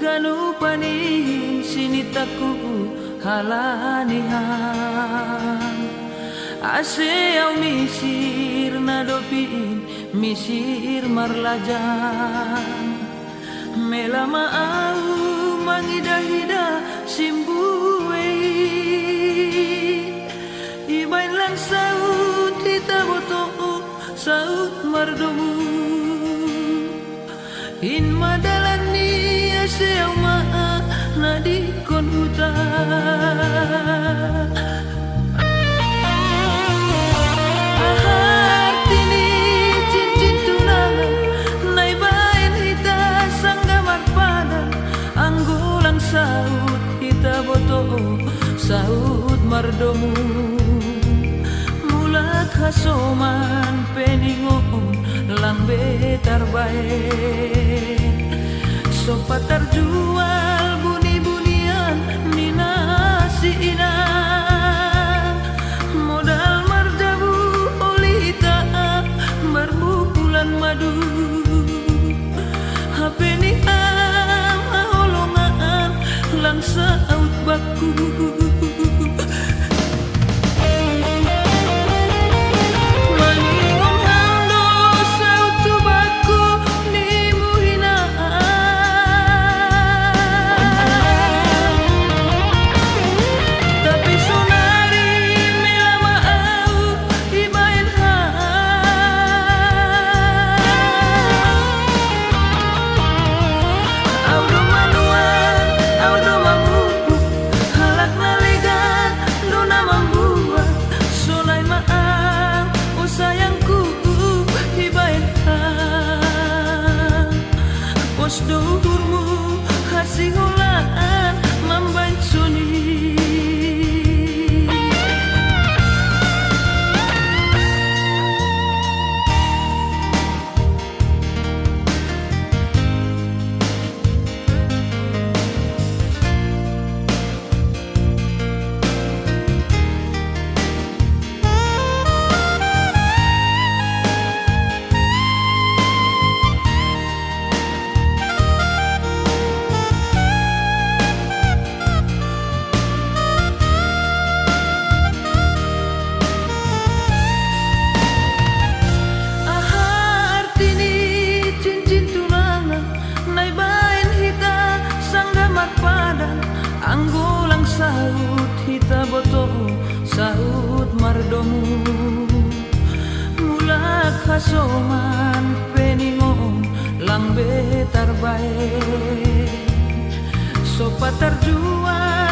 ganu panin sinitaku halanihan ase au misir nadopin misir marlajan melama au mangida-hida simbuei ibain lang saut kita boto saut mardomu in madalani ase au maa nadikon huta saut kita boto saut mardomu mulat hasoman peningon lang betar bae sopat terjual buni-bunian minasi ina modal marjabu olita berbulan madu hape ni lang saut baku maningong hando saut tu baku ni muhina tapi sonari melama au ibain ha au do manua au do posturmu hasihulaan membancuni anggulang saut hita boto saut mardomu mulak hasoman peningon lang betar bae sopat terjual